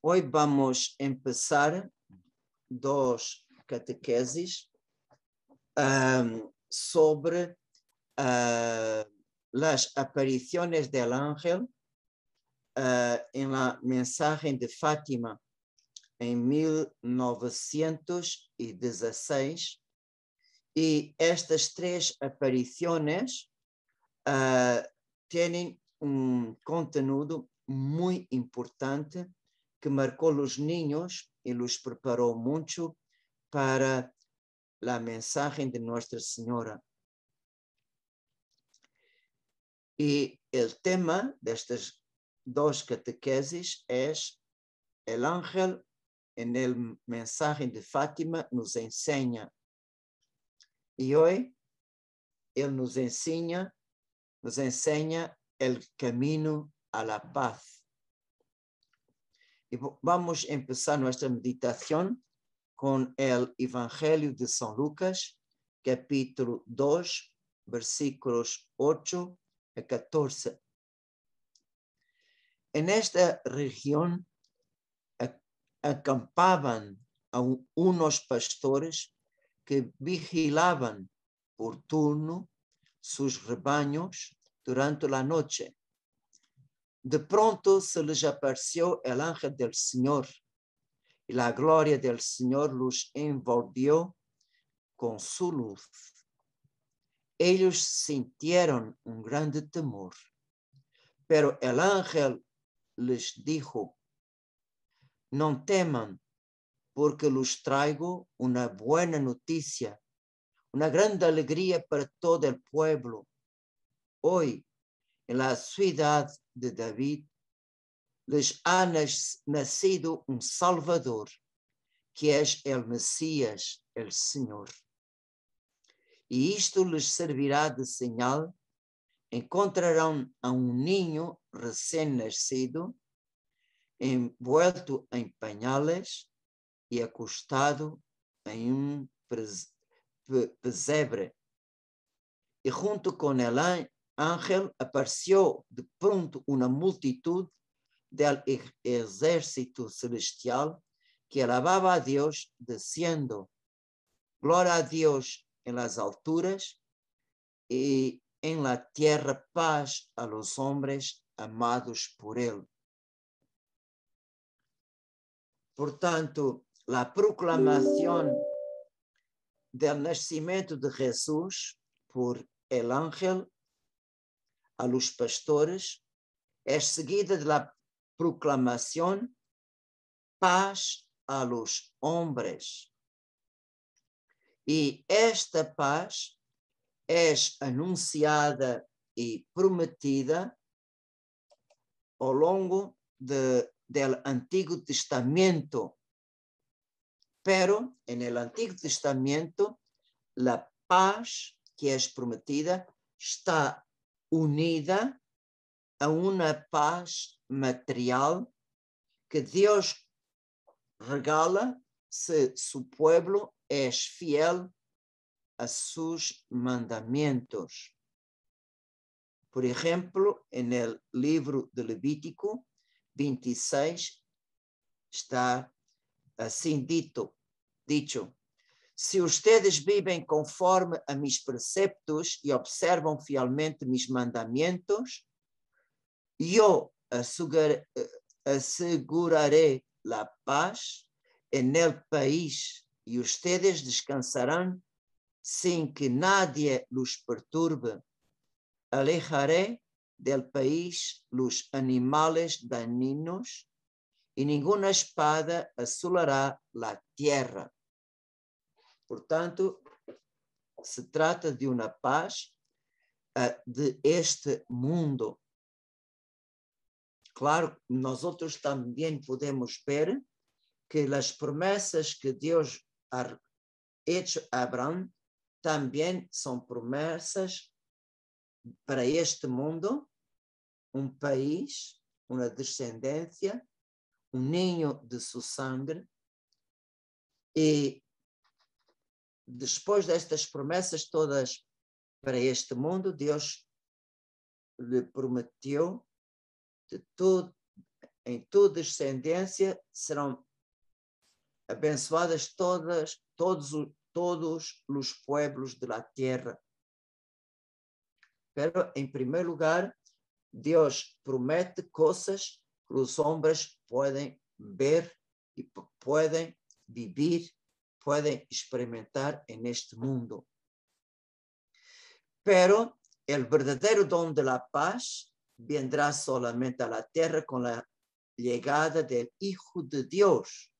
Hoy vamos a empezar dos catequesis sobre las apariciones del ángel en la mensaje de Fátima en 1916, y estas tres apariciones tienen un contenido muy importante que marcó los niños y los preparó mucho para la mensaje de Nuestra Señora. Y el tema de estas dos catequesis es: el ángel en el mensaje de Fátima nos enseña. Y hoy él nos enseña el camino a la paz. Y vamos a empezar nuestra meditación con el Evangelio de San Lucas, capítulo 2, versículos 8 a 14. En esta región acampaban unos pastores que vigilaban por turno sus rebaños durante la noche. De pronto se les apareció el ángel del Señor, y la gloria del Señor los envolvió con su luz. Ellos sintieron un grande temor, pero el ángel les dijo: no teman, porque les traigo una buena noticia, una grande alegría para todo el pueblo. Hoy, en la ciudad de David, les ha nacido un Salvador, que es el Mesías, el Señor. Y esto les servirá de señal: encontrarán a un niño recién nacido, envuelto en pañales y acostado en un pesebre. Y junto con el ángel apareció de pronto una multitud del ejército celestial que alababa a Dios, diciendo: gloria a Dios en las alturas y en la tierra paz a los hombres amados por él. Por tanto, la proclamación del nacimiento de Jesús por el ángel a los pastores es seguida de la proclamación paz a los hombres. Y esta paz es anunciada y prometida ao longo del Antiguo Testamento. Pero en el Antiguo Testamento la paz que es prometida está unida a una paz material que Dios regala si su pueblo es fiel a sus mandamientos. Por ejemplo, en el libro de Levítico 26 está así dicho: si ustedes viven conforme a mis preceptos y observan fielmente mis mandamientos, yo aseguraré la paz en el país y ustedes descansarán sin que nadie los perturbe. Alejaré del país los animales dañinos y ninguna espada asolará la tierra. Por tanto, se trata de una paz de este mundo. Claro, nosotros también podemos ver que las promesas que Dios ha hecho a Abraham también son promesas para este mundo: un país, una descendencia, un niño de su sangre. Y después de estas promesas todas para este mundo, Dios le prometió de en tu descendencia serán abençoadas todos los pueblos de la tierra. Pero, en primer lugar, Dios promete cosas que los hombres pueden ver y pueden vivir, pueden experimentar en este mundo. Pero el verdadero don de la paz vendrá solamente a la tierra con la llegada del Hijo de Dios,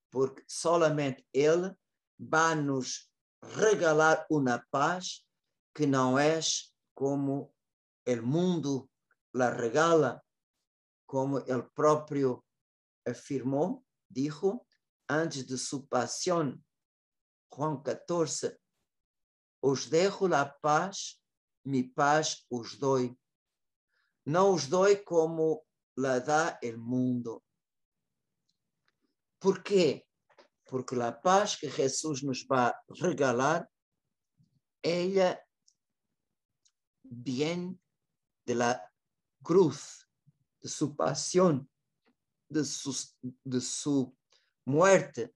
porque solamente Él va a nos regalar una paz que no es como el mundo la regala, como el propio afirmó, dijo, antes de su pasión, Juan 14, os dejo la paz, mi paz os doy. No os doy como la da el mundo. ¿Por qué? Porque la paz que Jesús nos va a regalar, ella viene de la cruz, de su pasión, de su muerte.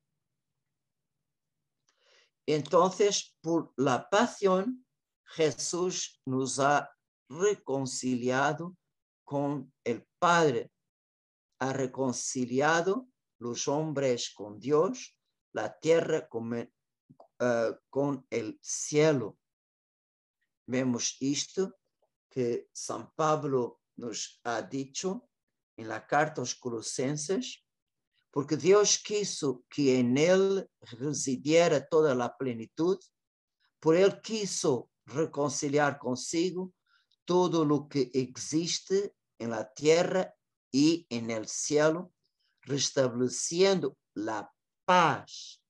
Entonces, por la pasión, Jesús nos ha reconciliado con el Padre, ha reconciliado los hombres con Dios, la tierra con el cielo. Vemos esto que San Pablo nos ha dicho en la carta a los Colosenses, porque Dios quiso que en él residiera toda la plenitud, por él quiso reconciliar consigo todo lo que existe en la tierra y en el cielo, restableciendo la paz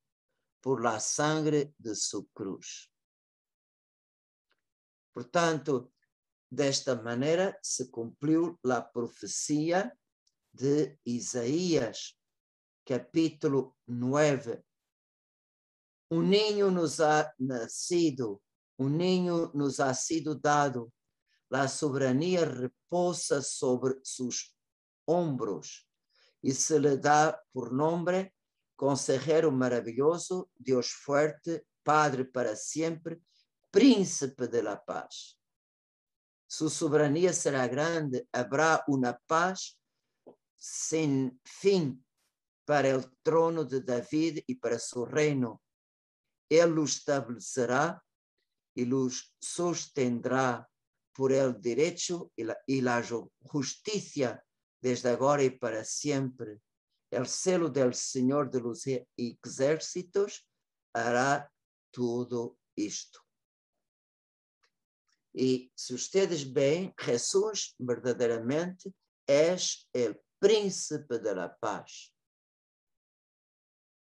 por la sangre de su cruz. Por tanto, de esta manera se cumplió la profecía de Isaías, capítulo 9. Un niño nos ha nacido, un niño nos ha sido dado, la soberanía reposa sobre sus hombros y se le da por nombre Consejero maravilloso, Dios fuerte, Padre para siempre, Príncipe de la paz. Su soberanía será grande, habrá una paz sin fin para el trono de David y para su reino. Él lo establecerá y los sostendrá por el derecho y la justicia desde ahora y para siempre. El celo del Señor de los ejércitos hará todo esto. Y si ustedes ven, Jesús verdaderamente es el príncipe de la paz.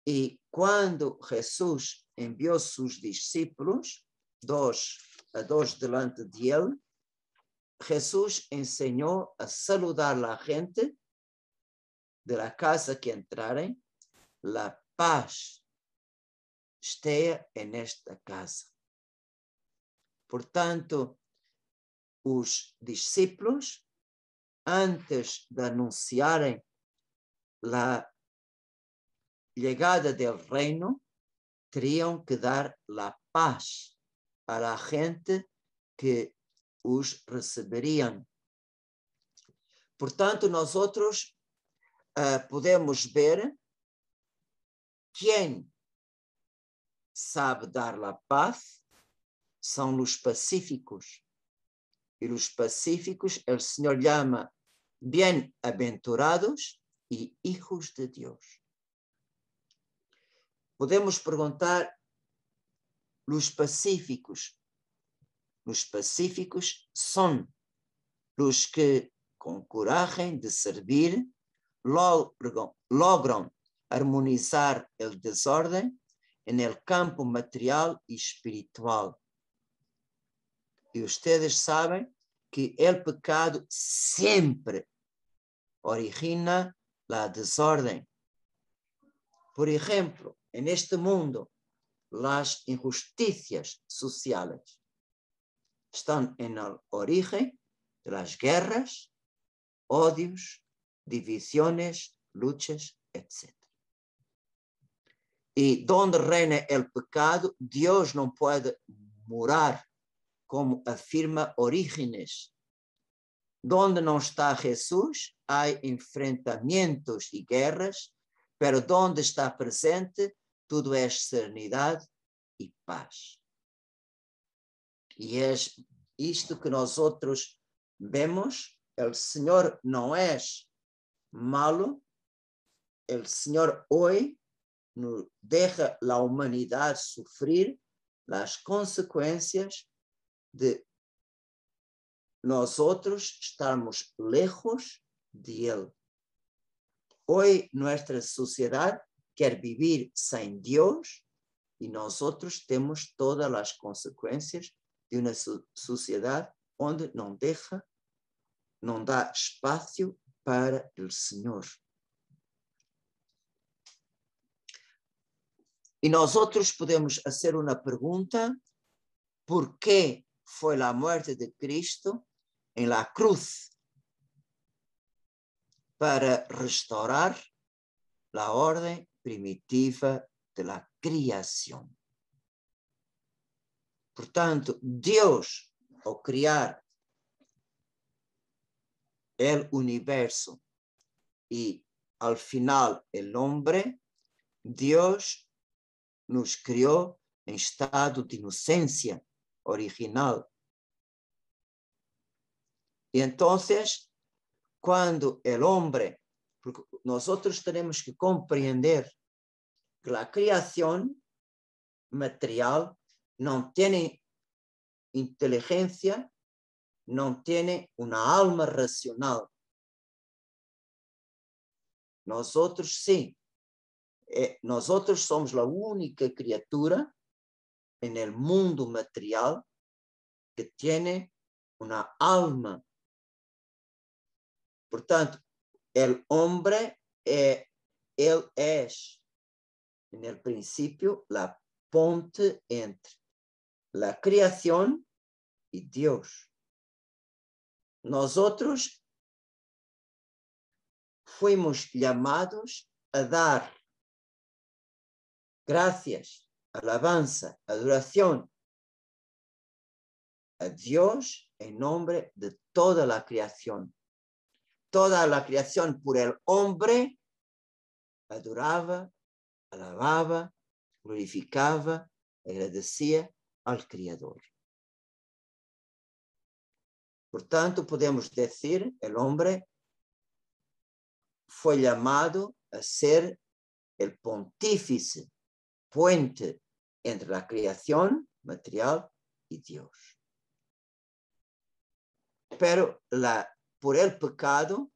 Y cuando Jesús envió sus discípulos, dos delante de él, Jesús enseñó a saludar a la gente de la casa que entraren, la paz esté en esta casa. Por tanto, os discípulos, antes de anunciarem la llegada del reino, teriam que dar la paz a la gente que os receberían. Por tanto, nosotros podemos ver quién sabe dar la paz são los pacíficos. Y los pacíficos el Señor llama bienaventurados y hijos de Dios. Podemos preguntar, los pacíficos son los que con coraje de servir logran armonizar el desorden en el campo material y espiritual. Y ustedes saben que el pecado siempre origina la desorden. Por ejemplo, en este mundo, las injusticias sociales están en el origen de las guerras, odios, divisiones, luchas, etc. Y donde reina el pecado, Dios no puede morar, como afirma Orígenes. Donde no está Jesús, hay enfrentamientos y guerras, pero donde está presente, todo es serenidad y paz. Y es isto que nosotros vemos. El Señor no es malo. El Señor hoy nos deja la humanidad sufrir las consecuencias de nosotros estarmos lejos de Él. Hoy nuestra sociedad quiere vivir sin Dios y nosotros tenemos todas las consecuencias de una sociedad onde não dá espaço para o Senhor. E nós outros podemos fazer uma pergunta: por que foi a morte de Cristo em la cruz? Para restaurar a ordem primitiva de la criação. Portanto, Deus, ao criar o universo e, al final, o homem, Deus nos criou em estado de inocência original. E então, quando o homem, porque nós temos que compreender que a criação material não tem inteligência, não tem uma alma racional. Nós sim. Nós somos a única criatura no mundo material que tem uma alma. Portanto, o homem ele é, no princípio, a ponte entre a criação e Deus. Nós fomos chamados a dar gracias, alabanza, adoración a Dios en nombre de toda la creación. Toda la creación por el hombre adoraba, alababa, glorificaba, agradecía al Creador. Por tanto, podemos decir, el hombre fue llamado a ser el pontífice, puente entre la creación material y Dios. Pero por el pecado,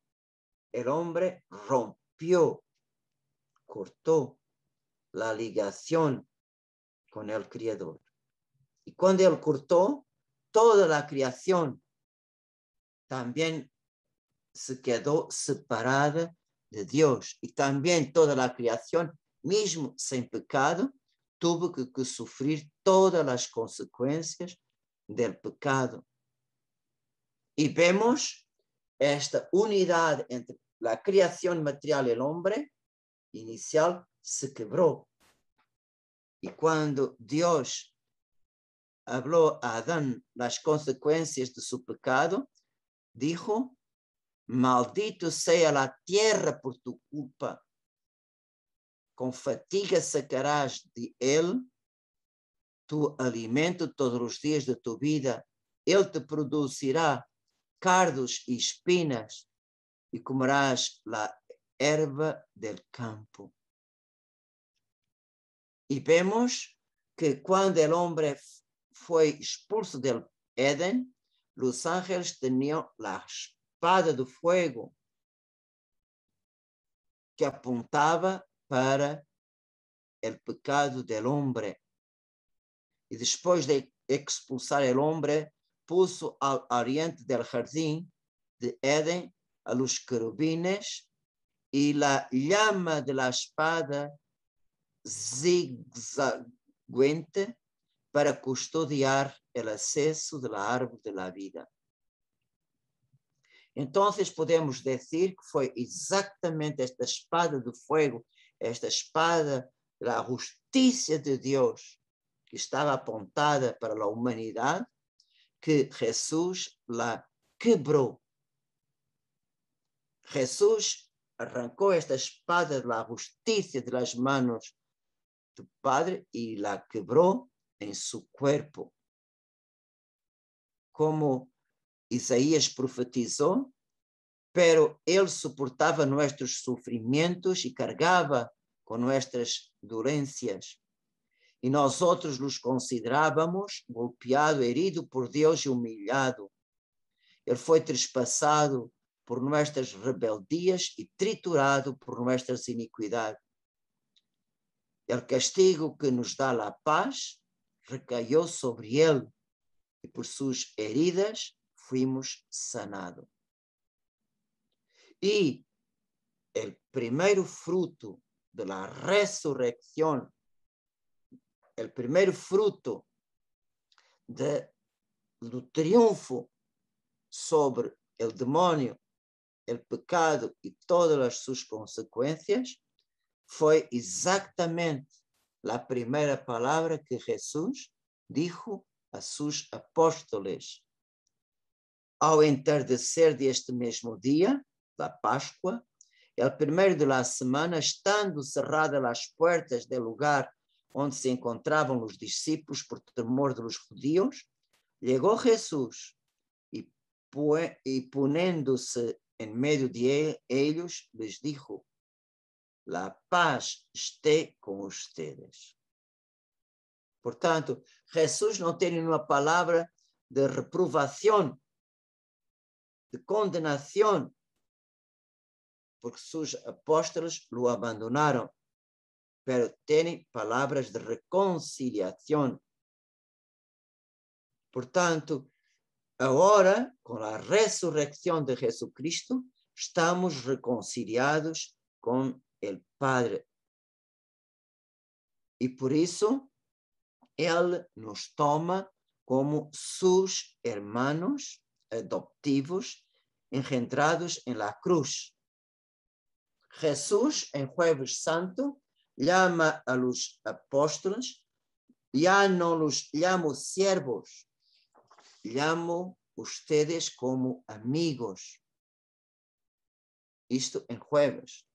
el hombre rompió, cortó la ligación con el Creador. Y cuando él cortó, toda la creación también se quedó separada de Dios. Y también toda la creación, mismo sin pecado, tuvo que sufrir todas las consecuencias del pecado. Y vemos esta unidad entre la creación material y el hombre inicial se quebró. Y cuando Dios habló a Adán las consecuencias de su pecado, dijo: maldito sea la tierra por tu culpa. Con fatiga sacarás de él tu alimento todos los días de tu vida. Él te producirá cardos y espinas y comerás la erva del campo. Y vemos que cuando el hombre fue expulso del Edén, los ángeles tenían la espada de fuego que apuntaba para el pecado del hombre. Y después de expulsar el hombre, puso al oriente del jardín de Edén a los querubines y la llama de la espada zigzaguente para custodiar el acceso del árbol de la vida. Entonces podemos dizer que foi exatamente esta espada de fogo, esta espada da justiça de Deus, que estava apontada para a humanidade, que Jesus la quebrou. Jesus arrancou esta espada da justiça de las manos do Padre e la quebrou em seu corpo. Como Isaías profetizou, pero ele suportava nossos sofrimentos e carregava com nossas doenças. E nós outros nos considerávamos golpeado, herido por Deus e humilhado. Ele foi trespassado por nossas rebeldias e triturado por nossas iniquidades. O castigo que nos dá a paz recaiu sobre ele, e por suas heridas fuimos sanados. E o primeiro fruto da ressurreição, o primeiro fruto do triunfo sobre o demônio, o pecado e todas as suas consequências, foi exatamente a primeira palavra que Jesus dijo a seus apóstolos. Ao entardecer deste mesmo dia, da Páscoa, o primeiro da semana, estando cerradas as portas do lugar onde se encontravam os discípulos por temor dos judeus, chegou Jesus e ponendo-se em meio de eles, lhes dijo: "La paz esté com ustedes." Portanto, Jesus não tem nenhuma palavra de reprovação, de condenação, porque seus apóstolos o abandonaram, pero tem palavras de reconciliação. Portanto, agora, com a ressurreição de Jesucristo, estamos reconciliados com o Padre. E por isso, Ele nos toma como seus hermanos adoptivos, engendrados em la cruz. Jesus, em Jueves Santo, llama a los apóstoles, ya no los llamo siervos, llamo ustedes como amigos. Isto em Jueves.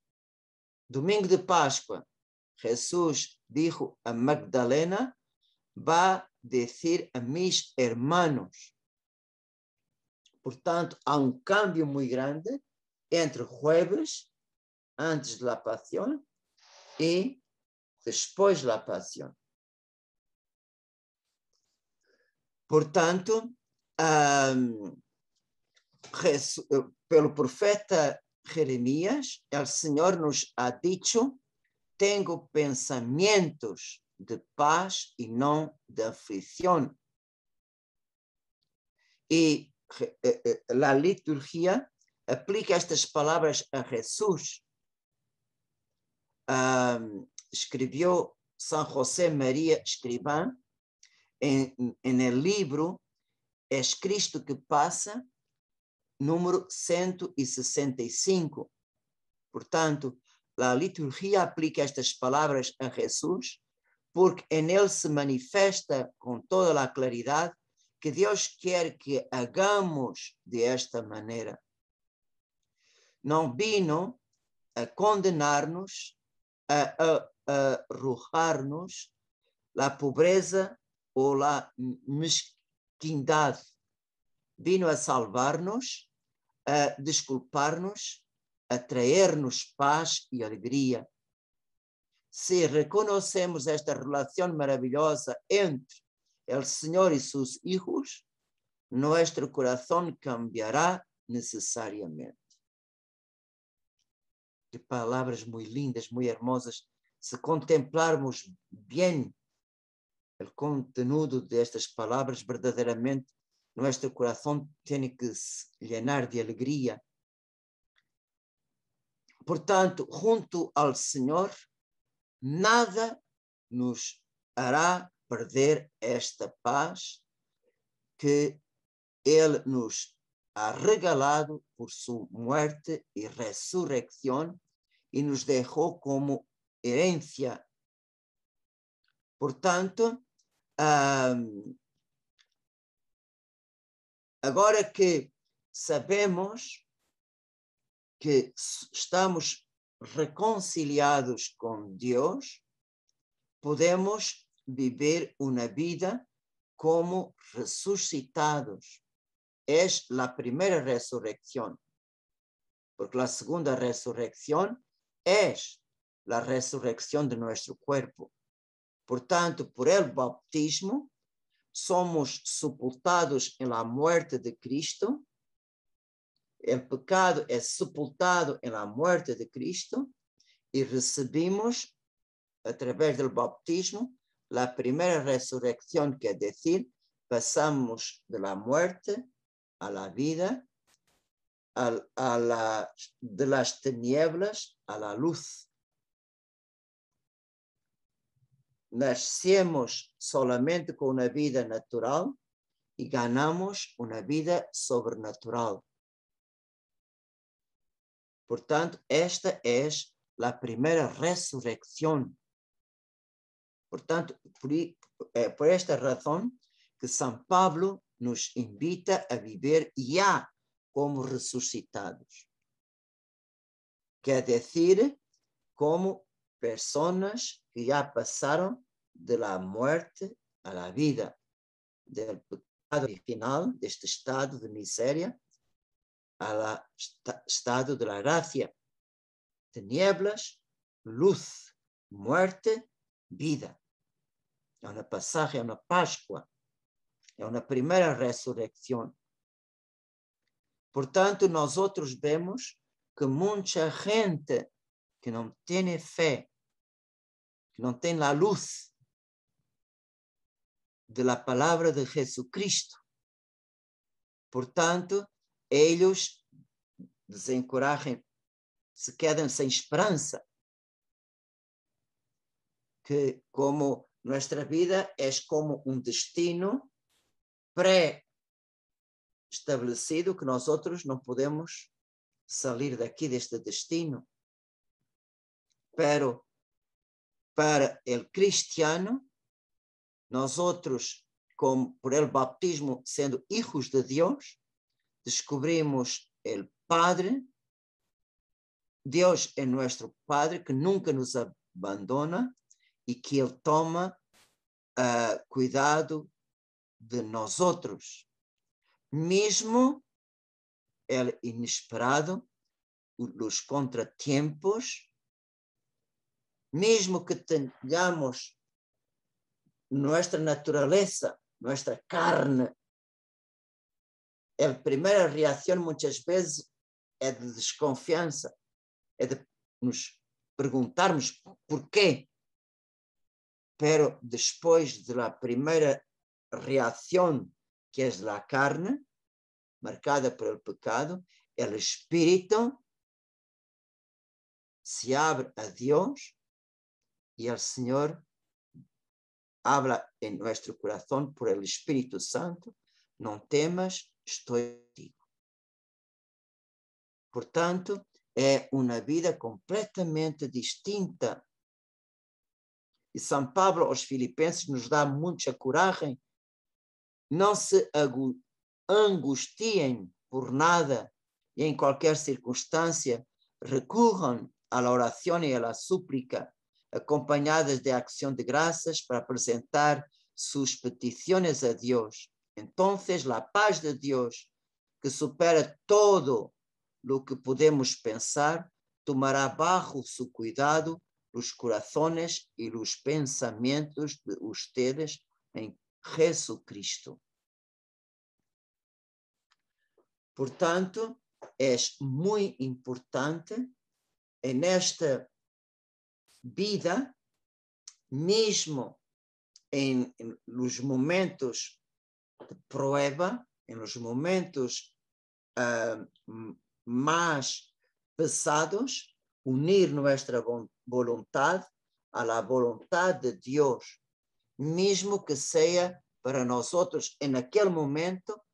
Domingo de Páscoa, Jesus dijo a Magdalena: "Va decir a mis hermanos." Portanto, há cambio muito grande entre Jueves, antes da Pasión, e depois da Pasión. Portanto, pelo profeta Jeremias, o Senhor nos ha dicho: "Tengo pensamientos de paz e não de aflição." E a liturgia aplica estas palavras a Jesus. Escreveu São José Maria Escrivá em el livro Es Cristo que Passa, número 165. Portanto, a liturgia aplica estas palavras a Jesus porque em ele se manifesta com toda a claridade que Deus quer que hagamos desta maneira. Não vino a condenar-nos, a arrojar-nos a pobreza ou a mesquindade. Vino a salvar-nos, a desculpar-nos, a trazer-nos paz e alegria. Se reconhecemos esta relação maravilhosa entre o Senhor e seus hijos, nosso coração cambiará necessariamente. Que palavras muito lindas, muito hermosas. Se contemplarmos bem o conteúdo destas palavras, verdadeiramente nosso coração tem que se llenar de alegria. Portanto, junto ao Senhor, nada nos hará perder esta paz que Ele nos ha regalado por su muerte y resurrección y nos dejó como herencia. Por tanto, agora que sabemos que estamos reconciliados com Deus, podemos viver uma vida como ressuscitados. Es la primera resurrección, porque la segunda resurrección es la resurrección de nuestro cuerpo. Por tanto, por el bautismo, somos sepultados en la muerte de Cristo. El pecado es sepultado en la muerte de Cristo y recibimos a través del bautismo la primera resurrección, que es decir, pasamos de la muerte a la vida, de las tinieblas a la luz. Nascemos solamente con una vida natural y ganamos una vida sobrenatural. Por tanto, esta es la primera resurrección. Por tanto, por esta razón que San Pablo nos invita a vivir ya como resucitados. Quer decir, como personas que ya pasaron de la muerte a la vida, del pecado original, de este estado de miseria, al estado de la gracia. Tinieblas, luz, muerte, vida. É uma passagem, é uma Páscoa, é uma primeira ressurreição. Portanto, nós outros vemos que muita gente que não tem fé, que não tem a luz da palavra de Jesucristo, portanto, eles desencorajam, se quedam sem esperança, que como nossa vida é como destino pré-estabelecido, que nós outros não podemos sair daqui deste destino. Pero para o cristiano, nós outros, como por el bautismo, sendo hijos de Deus, descobrimos o Padre. Deus é nosso Padre, que nunca nos abandona e que Ele toma cuidado de nós outros. Mesmo o inesperado, os contratempos, mesmo que tenhamos nossa natureza, nossa carne, a primeira reação muitas vezes é de desconfiança, é de nos perguntarmos por quê. Pero depois da primeira reação, que é da carne, marcada pelo pecado, o espírito se abre a Deus e o Senhor habla em nosso coração por el Espírito Santo: não temas, estou contigo. Portanto, é uma vida completamente distinta. E São Pablo aos Filipenses nos dá muita coragem. Não se angustiem por nada e em qualquer circunstância recorram à oração e à súplica, acompanhadas de acção de graças para apresentar suas petições a Deus. Entonces, a paz de Deus, que supera todo lo que podemos pensar, tomará bajo su cuidado los corazones y los pensamientos de ustedes en Jesucristo. Por tanto, es muy importante en esta vida, mesmo en los momentos de prueba, en los momentos más pesados, unir nuestra voluntad a la voluntad de Dios, mesmo que sea para nosotros en aquel momento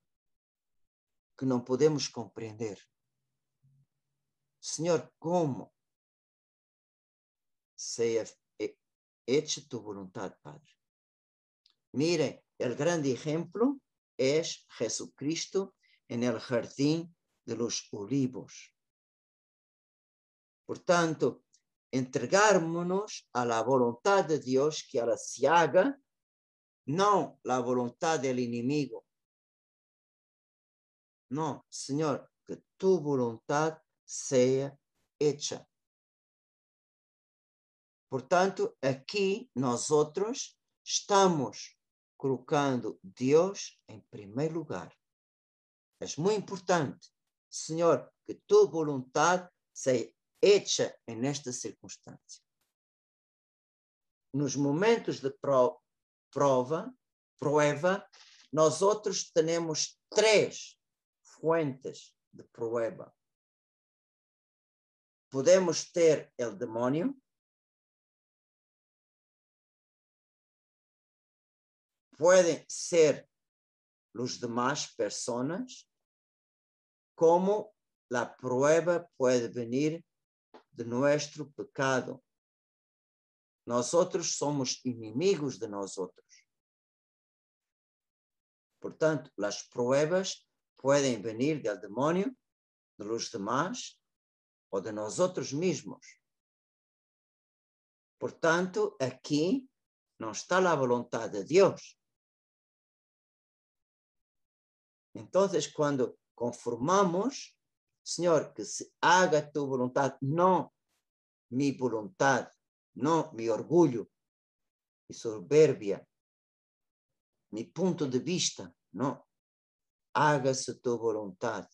que não podemos compreender. Senhor, como seja hecha tu voluntad, Padre. Miren, el grande ejemplo es Jesucristo en el jardín de los olivos. Por tanto, entregarnos a la voluntad de Dios, que ahora se haga, no la voluntad del enemigo. No, Señor, que tu voluntad sea hecha. Por tanto, aqui nosotros estamos colocando Deus em primeiro lugar. É muito importante, Senhor, que tu vontade seja hecha nesta circunstância. Nos momentos de prueba, nós outros temos 3 fuentes de prueba. Podemos ter o demônio, pueden ser los demás personas, como la prueba puede venir de nuestro pecado. Nosotros somos inimigos de nosotros. Por tanto, las pruebas pueden venir del demonio, de los demás o de nosotros mismos. Por tanto, aquí no está la voluntad de Dios. Entonces, cuando conformamos, Señor, que se haga tu voluntad, no mi voluntad, no mi orgullo, mi soberbia, mi punto de vista, no. Hágase tu voluntad.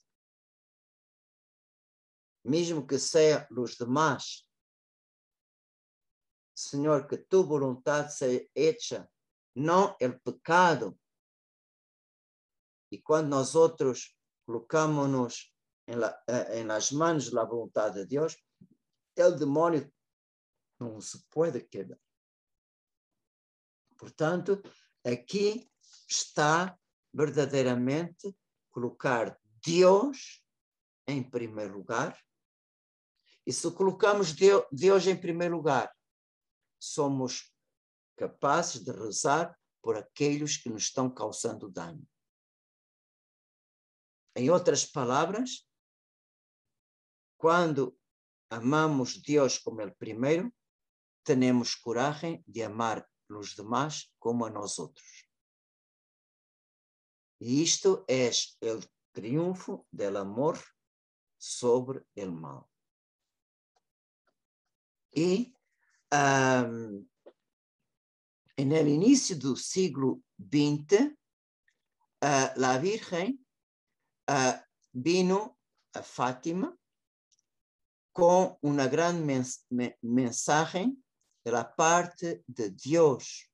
Mesmo que sean los demás, Señor, que tu voluntad sea hecha, no el pecado. Y cuando nosotros colocamos en las manos la voluntad de Dios, el demonio no se puede quedar. Portanto, aqui está verdadeiramente colocar Deus em primeiro lugar. E se colocamos Deus em primeiro lugar, somos capazes de rezar por aqueles que nos estão causando dano. Em outras palavras, quando amamos Deus como el primeiro, temos coragem de amar os demás como a nós outros. E isto é o triunfo do amor sobre o mal. E en el inicio del siglo XX, la Virgen vino a Fátima con una gran mensaje de la parte de Dios.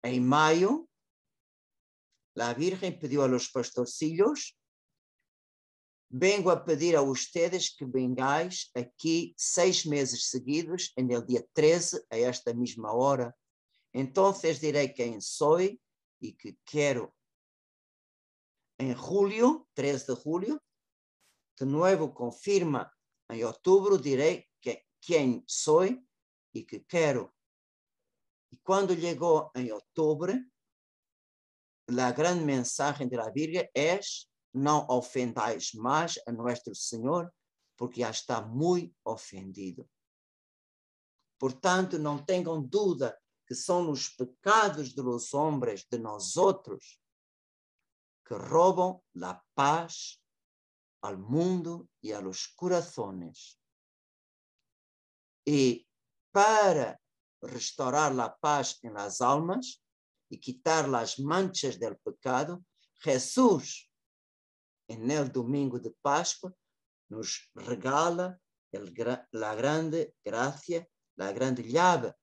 En mayo, la Virgen pidió a los pastorcillos: vengo a pedir a ustedes que vengáis aquí 6 meses seguidos, en el día 13, a esta misma hora. Entonces diré quién soy y que quiero. En julio, 3 de julio, de nuevo confirma. En octubre diré quién soy y que quiero. Y cuando llegó en octubre, la gran mensaje de la Virgen es: no ofendáis más a nuestro Señor, porque ya está muy ofendido. Por tanto, no tengan duda que son los pecados de los hombres, de nosotros, que roban la paz al mundo y a los corazones. Y para restaurar la paz en las almas y quitar las manchas del pecado, Jesús, en el domingo de Pascua, nos regala la grande gracia, la grande llave,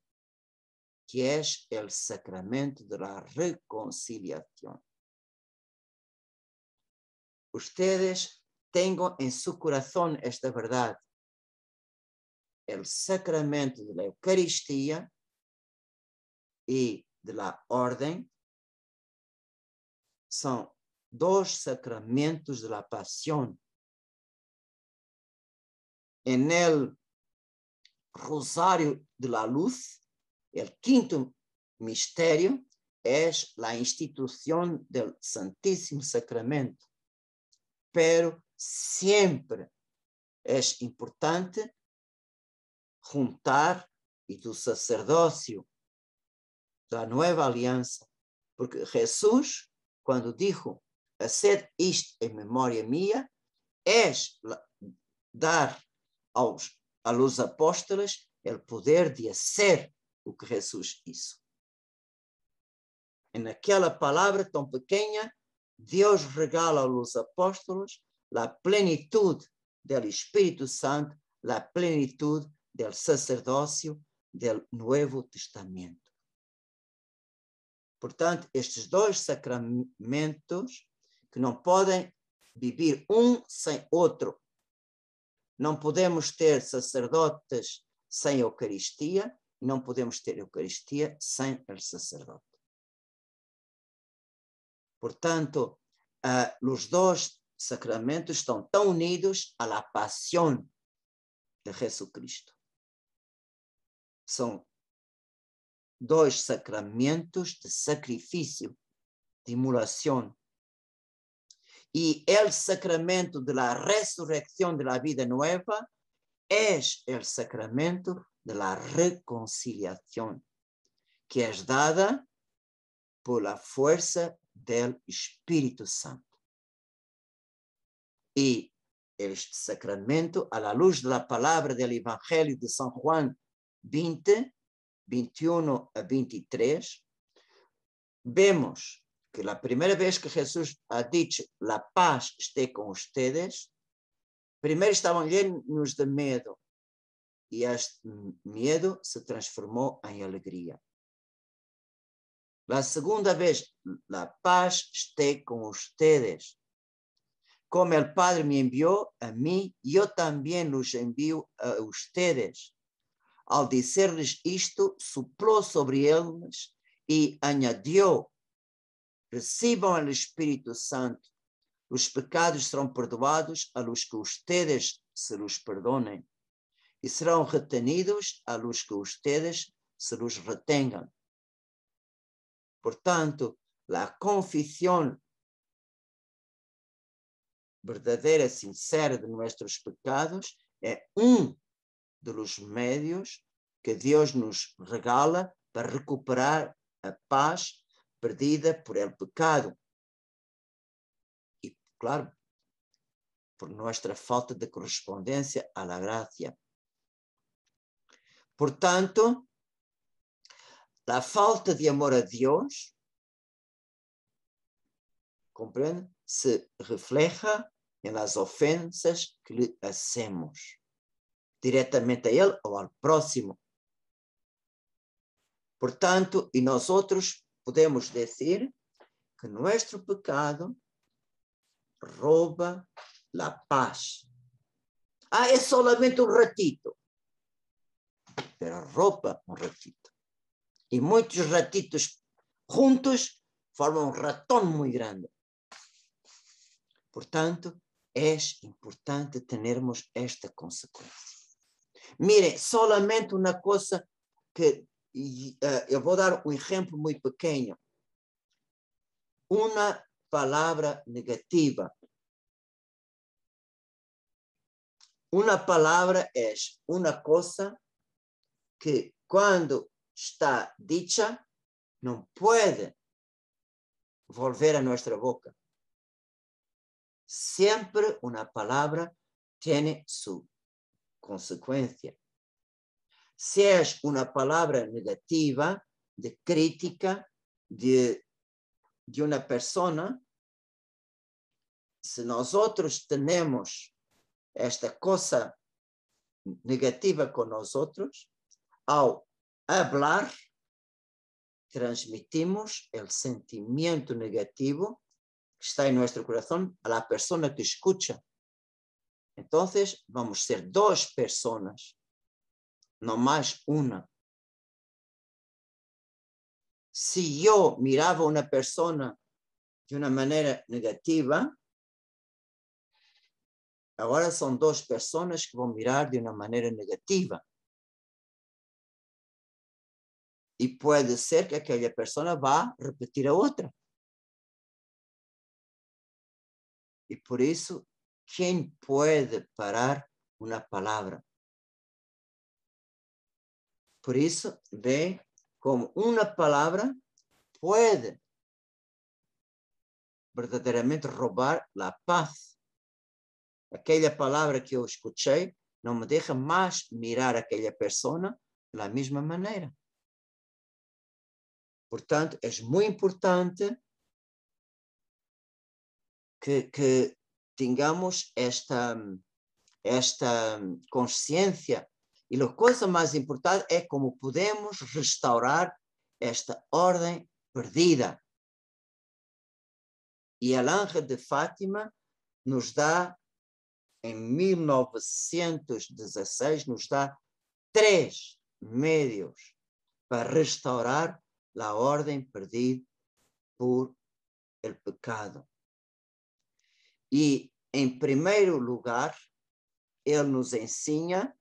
que es el sacramento de la reconciliación. Ustedes tengan en su corazón esta verdad. El sacramento de la Eucaristía y de la orden son dos sacramentos de la pasión. En el Rosario de la Luz, el quinto misterio es la institución del Santísimo Sacramento. Pero siempre es importante juntar y tu sacerdocio, la nueva alianza, porque Jesús, cuando dijo, haced isto en memoria mía, es dar a los apóstoles el poder de hacer lo que Jesús hizo. En aquella palabra tan pequeña, Dios regala a los apóstoles la plenitud del Espíritu Santo, la plenitud del sacerdocio del Nuevo Testamento. Portanto, estes dois sacramentos que não podem viver um sem outro. Não podemos ter sacerdotes sem Eucaristia, e não podemos ter Eucaristia sem o sacerdote. Portanto, os dois sacramentos estão tão unidos à pasión de Jesucristo. São dois sacramentos de sacrifício, de imolación. Y el sacramento de la resurrección de la vida nueva es el sacramento de la reconciliación, que es dada por la fuerza del Espíritu Santo. Y este sacramento, a la luz de la palabra del Evangelio de San Juan 20, 21 a 23, vemos que la primera vez que Jesús ha dicho, la paz esté con ustedes, primero estaban llenos de miedo, y este miedo se transformó en alegría. La segunda vez, la paz esté con ustedes. Como el Padre me envió a mí, yo también los envío a ustedes. Al decirles esto, sopló sobre ellos y añadió, reciban el Espíritu Santo. Los pecados serán perdonados a los que ustedes se los perdonen y serán retenidos a los que ustedes se los retengan. Por tanto, la confesión verdadera, sincera de nuestros pecados es de los medios que Dios nos regala para recuperar a paz perdida por el pecado. Y claro, por nuestra falta de correspondencia a la gracia. Por tanto, la falta de amor a Dios, ¿comprende?, se refleja en las ofensas que le hacemos directamente a Él o al próximo. Por tanto, y nosotros podemos decir que nuestro pecado roba la paz. Es solamente un ratito, pero roba un ratito. Y muchos ratitos juntos forman un ratón muy grande. Por tanto, es importante tenermos esta consecuencia. Mire, solamente una cosa que yo voy a dar un ejemplo muy pequeño. Una palabra negativa. Una palabra es una cosa que cuando está dicha no puede volver a nuestra boca. Siempre una palabra tiene su consecuencia. Si es una palabra negativa, de crítica de una persona, si nosotros tenemos esta cosa negativa con nosotros, al hablar, transmitimos el sentimiento negativo que está en nuestro corazón a la persona que escucha. Entonces vamos a ser dos personas, no más una. Si yo miraba a una persona de una manera negativa, ahora son dos personas que vão mirar de uma maneira negativa. E pode ser que aquela pessoa vá repetir a outra. E por isso, quem pode parar uma palavra? Por isso, vê como uma palavra pode verdadeiramente roubar a paz. Aquela palavra que eu escutei não me deixa mais mirar aquela pessoa da mesma maneira. Portanto, é muito importante que tenhamos esta consciência. E a coisa mais importante é como podemos restaurar esta ordem perdida. E o Ángel de Fátima nos dá, em 1916, nos dá 3 meios para restaurar a ordem perdida por el pecado. E, em primeiro lugar, ele nos ensina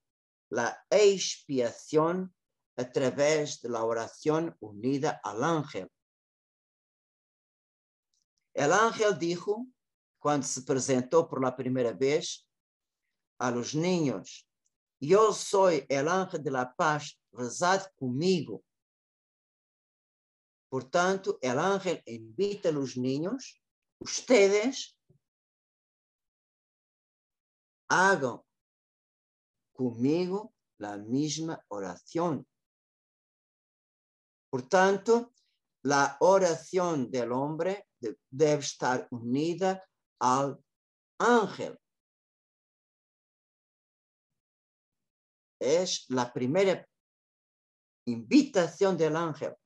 a expiação através da oração unida ao ángel. O ángel dijo, quando se apresentou por la primeira vez a los niños, eu sou o ángel de la paz, rezad comigo. Portanto, o ángel invita a los niños, ustedes hagan conmigo la misma oración. Portanto, la oración del hombre debe estar unida al ángel. Es la primera invitación del ángel.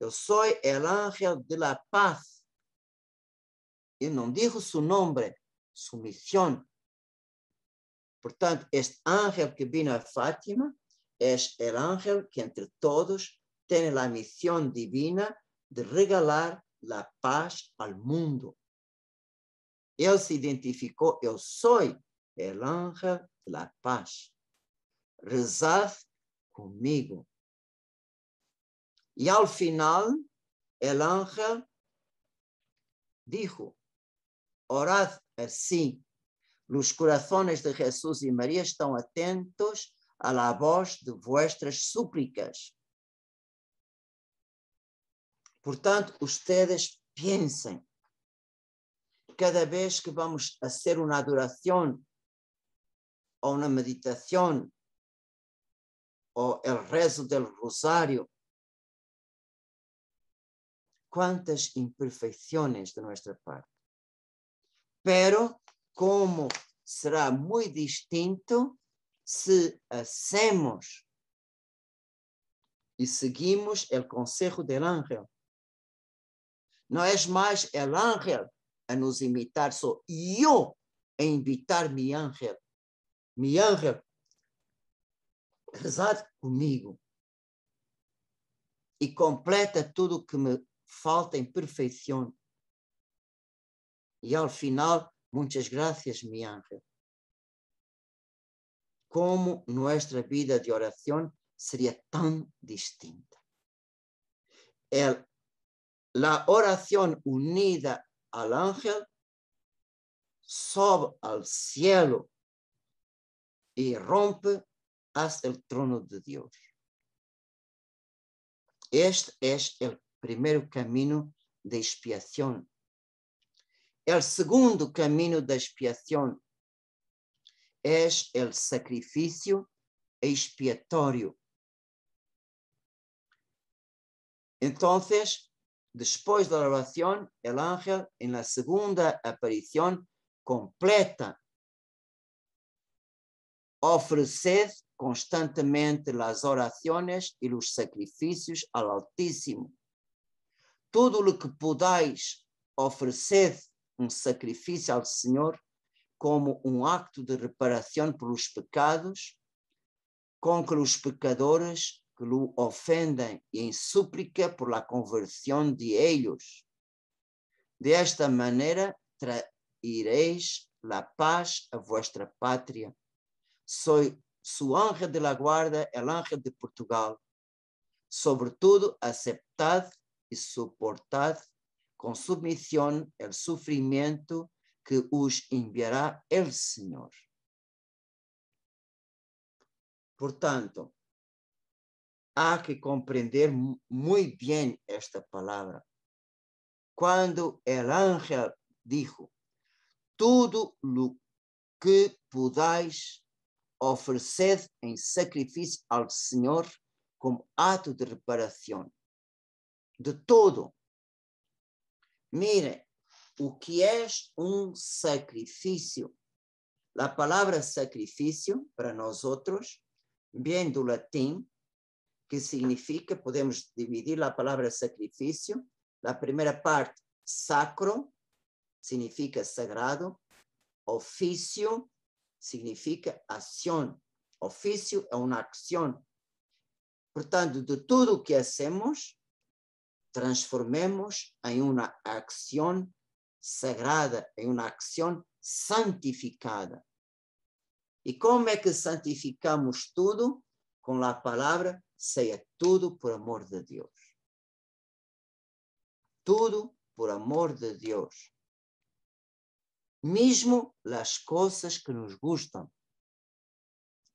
Yo soy el ángel de la paz. Y no dijo su nombre, su misión. Portanto, este ángel que vino a Fátima es el ángel que entre todos tiene la misión divina de regalar la paz al mundo. Él se identificó, yo soy el ángel de la paz. Rezad conmigo. Y al final, el ángel dijo, orad así. Los corazones de Jesús y María están atentos a la voz de vuestras súplicas. Portanto, ustedes piensen, cada vez que vamos a hacer una adoración o una meditación o el rezo del rosario, cuántas imperfecciones de nuestra parte. Pero como será muy distinto si hacemos y seguimos el consejo del ángel. No es más el ángel a nos invitar, soy yo a invitar mi ángel. Mi ángel, rezad conmigo y completa todo que me falta en perfección. Y al final, muchas gracias, mi ángel. Como nuestra vida de oración sería tan distinta. La oración unida al ángel sobe al cielo y rompe hasta el trono de Dios. Este es el primer camino de expiación. El segundo camino de expiación es el sacrificio expiatorio. Entonces, después de la oración, el ángel en la segunda aparición completa. Ofreced constantemente las oraciones y los sacrificios al Altísimo. Todo lo que podáis, ofreced un sacrificio al Señor como un acto de reparación por los pecados, con que los pecadores que lo ofenden y en súplica por la conversión de ellos. De esta maneira traireis la paz a vuestra pátria. Soy su ángel de la guarda, el ángel de Portugal. Sobretudo, aceptad y soportad con submisión el sufrimiento que os enviará el Señor. Portanto, há que compreender muy bien esta palabra. Cuando el ángel dijo, todo lo que podáis ofrecer en sacrificio al Señor como acto de reparación. De todo. Mire, o que é sacrifício? A palavra sacrifício, para nós outros, vem do latim, que significa, podemos dividir a palavra sacrifício, a primeira parte, sacro, significa sagrado, ofício, significa ação. Ofício é uma ação. Portanto, de tudo o que hacemos, transformemos em uma ação sagrada, em uma ação santificada. E como é que santificamos tudo? Com a palavra, seja tudo por amor de Deus. Tudo por amor de Deus. Mesmo as coisas que nos gustam.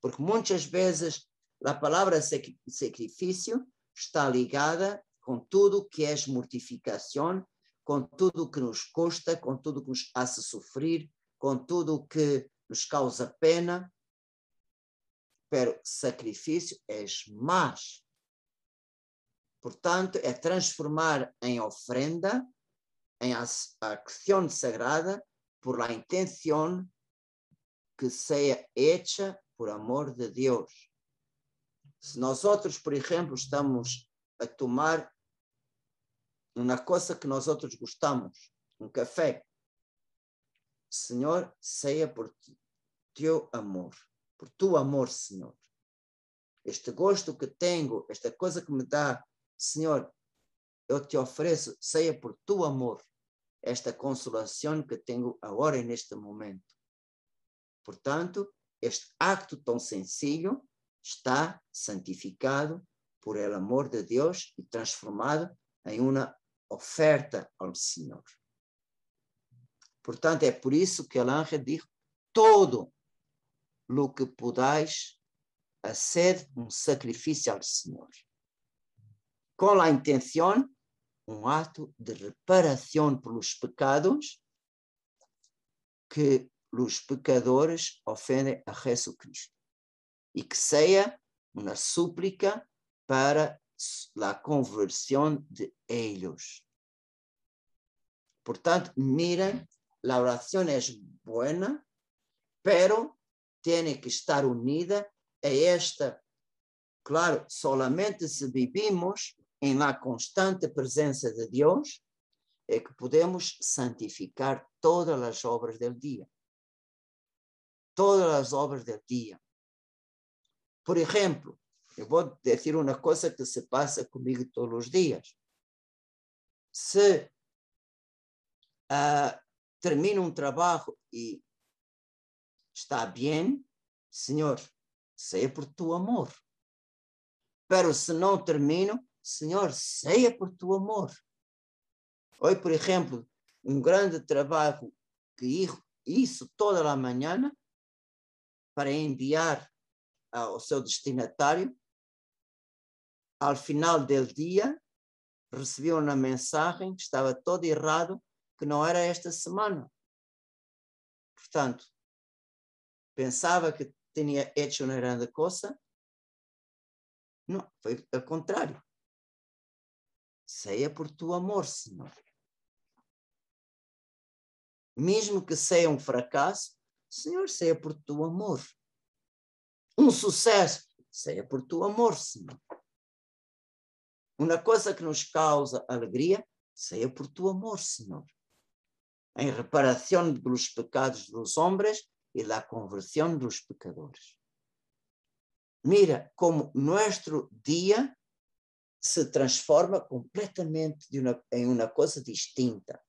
Porque muitas vezes a palavra sacrifício está ligada com tudo que é mortificação, com tudo que nos custa, com tudo que nos hace sofrer, com tudo que nos causa pena. Pero sacrifício é mais. Portanto, é transformar em ofrenda, em ação sagrada, por la intenção que seja hecha por amor de Deus. Se nós outros, por exemplo, estamos a tomar uma coisa que nós outros gostamos, um café, Senhor, seja por teu amor, por tu amor, Senhor. Este gosto que tenho, esta coisa que me dá, Senhor, eu te ofereço, seja por tu amor, esta consolação que tenho agora e neste momento. Portanto, este acto tão sencillo está santificado por el amor de Deus e transformado em uma oferta ao Senhor. Portanto, é por isso que o anjo diz, todo lo que podáis hacer um sacrifício ao Senhor. Com a intenção, um ato de reparação pelos pecados que os pecadores ofendem a Jesus Cristo. E que seja uma súplica para a conversão de eles. Portanto, miren, a oração é boa, pero tem que estar unida a esta. Claro, solamente se vivimos em la constante presença de Deus é que podemos santificar todas as obras do dia. Todas as obras do dia. Por exemplo, eu vou dizer uma coisa que se passa comigo todos os dias. Se termino um trabalho e está bem, Senhor, seja por tu amor. Pero se não termino, Senhor, seja por tu amor. Hoje, por exemplo, um grande trabalho que hizo toda a manhã para enviar ao seu destinatário, ao final do dia, recebi uma mensagem que estava todo errado, que não era esta semana. Portanto, pensava que tinha hecho uma grande coisa. Não, foi ao contrário. Seja por tu amor, Senhor. Mesmo que seja um fracasso, Senhor, seja por tu amor. Um sucesso, seja por tu amor, Senhor. Uma coisa que nos causa alegria, seja por tu amor, Senhor. Em reparação dos pecados dos homens e da conversão dos pecadores. Mira como nosso dia se transforma completamente em uma coisa distinta.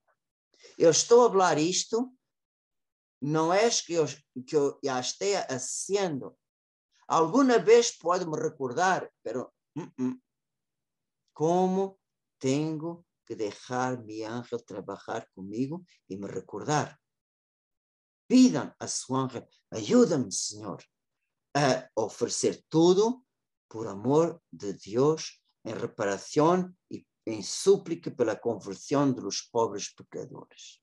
Eu estou a falar isto, não é que eu já esteja haciendo. Alguma vez pode me recordar, pero como tenho que deixar mi ángel trabalhar comigo e me recordar. Pidam a su ángel, ajuda-me, Senhor, a oferecer tudo por amor de Deus, em reparação e em súplica pela conversão dos pobres pecadores.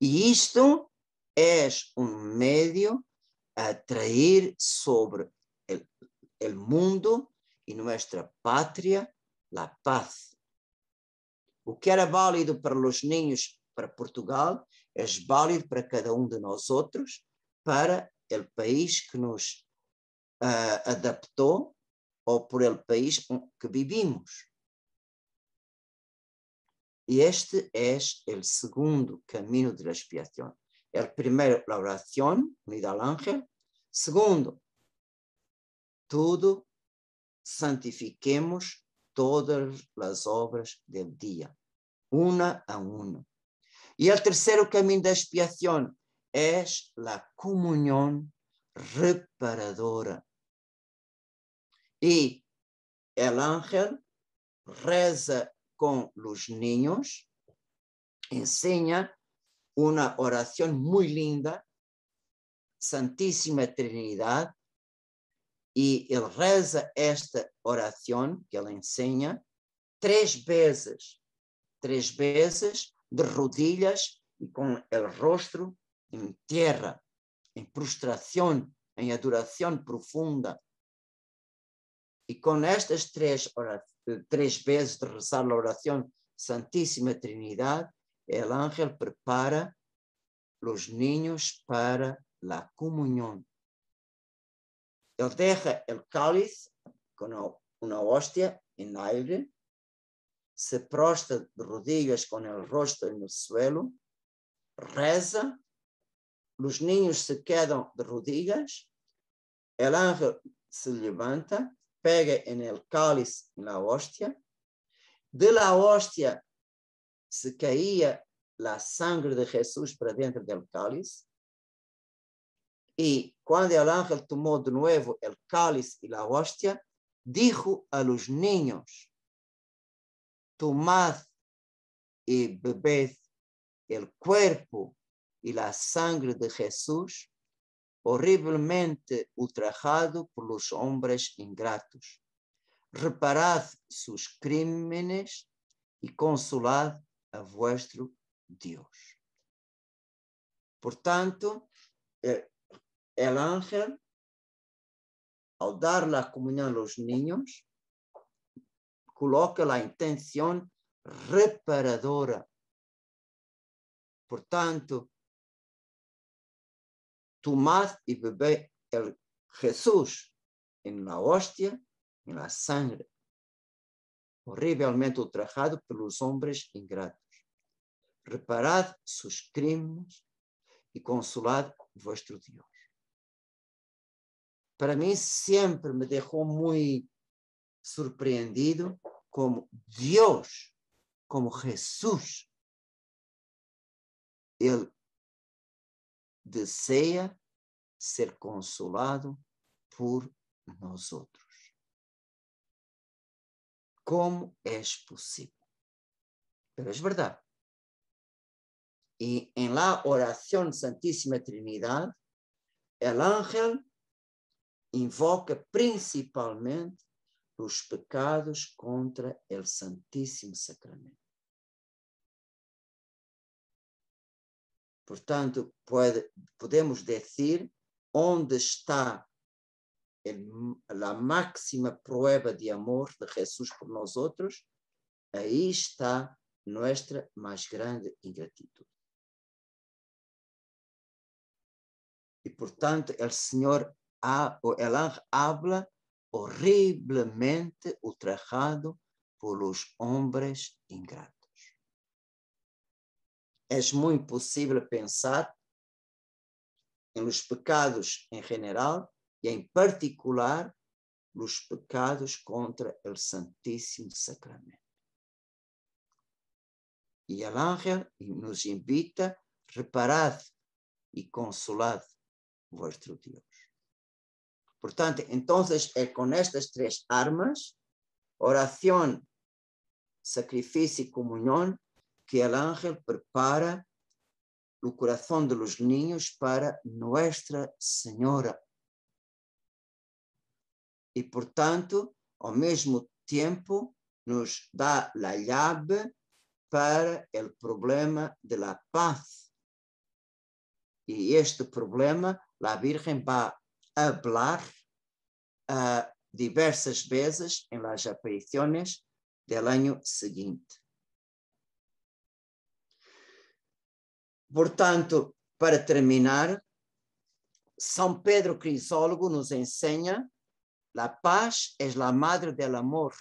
E isto é meio a atrair sobre el mundo e nossa pátria a paz. O que era válido para os ninhos para Portugal é válido para cada de nós outros, para o país que nos adaptou ou por el país que vivimos. E este é o segundo caminho de expiação. El primeiro, a oração unida ao ángel. Segundo, tudo santifiquemos todas as obras del dia, una a una. E o terceiro caminho da expiação é a comunhão reparadora. E o ángel reza com os niños, ensina uma oração muito linda, Santíssima Trinidade, e ele reza esta oração que ele ensina 3 vezes, de rodilhas e com o rosto em terra, em prostração, em adoração profunda. E com estas 3 vezes de rezar a oração Santíssima Trinidade, o ángel prepara os niños para a comunhão. Ele deja o cáliz com uma hóstia em aire, se prostra de rodillas com o rosto no suelo, reza, os niños se quedam de rodillas, o ángel se levanta, pega en el cáliz, en la hostia, de la hostia se caía la sangre de Jesús para dentro del cáliz, y cuando el ángel tomó de nuevo el cáliz y la hostia, dijo a los niños, tomad y bebed el cuerpo y la sangre de Jesús, horriblemente ultrajado por los hombres ingratos. Reparad sus crímenes y consolad a vuestro Dios. Por tanto, el ángel, al dar la comunión a los niños, coloca la intención reparadora. Por tanto, tomad y bebed el Jesús en la hostia, en la sangre, horriblemente ultrajado por los hombres ingratos. Reparad sus crímenes y consolad vuestro Dios. Para mí siempre me dejó muy sorprendido como Dios, como Jesús, Él desea ser consolado por nosotros. ¿Cómo es posible? Pero es verdad. Y en la oración Santísima Trinidad, el ángel invoca principalmente os pecados contra o Santíssimo Sacramento. Portanto, podemos dizer onde está a máxima prueba de amor de Jesus por nós outros, aí está nossa mais grande ingratidão. E, portanto, o Senhor, el ángel habla horriblemente ultrajado por los hombres ingratos. Es muy posible pensar en los pecados en general y en particular los pecados contra el Santísimo Sacramento. E o ángel nos invita, reparad e consolad vuestro Dios. Portanto, entonces, con estas tres armas, oración, sacrificio y comunión, que el ángel prepara el corazón de los niños para Nuestra Señora. Y por tanto, al mismo tiempo, nos da la llave para el problema de la paz. Y este problema, la Virgen va a hablar diversas veces en las apariciones del año siguiente. Por tanto, para terminar, San Pedro Crisólogo nos enseña: la paz es la madre del amor,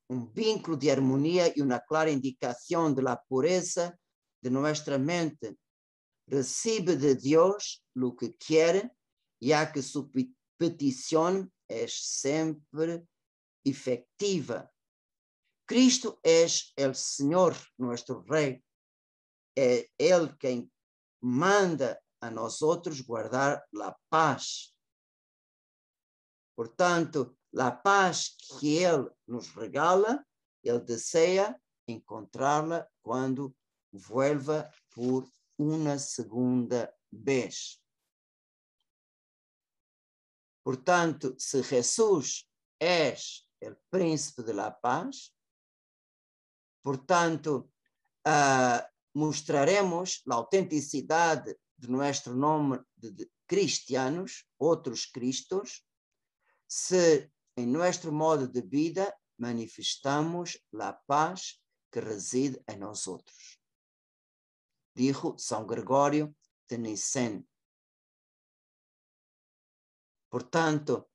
un vínculo de armonía y una clara indicación de la pureza de nuestra mente. Recibe de Dios lo que quiere, ya que su petición es siempre efectiva. Cristo es el Señor, nuestro Rey. Es Él quien manda a nosotros guardar la paz. Por tanto, la paz que Él nos regala, Él desea encontrarla cuando vuelva por una segunda vez. Por tanto, si Jesús es el príncipe de la paz, por tanto, mostraremos la autenticidad de nuestro nombre de cristianos, otros Cristos, se en nuestro modo de vida manifestamos la paz que reside en nosotros. Dijo San Gregorio de Niceno. Por tanto,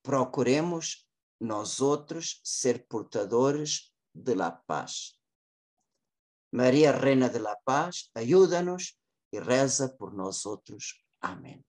procuremos nosotros ser portadores de la paz. María, Reina de la Paz, ayúdanos y reza por nosotros. Amén.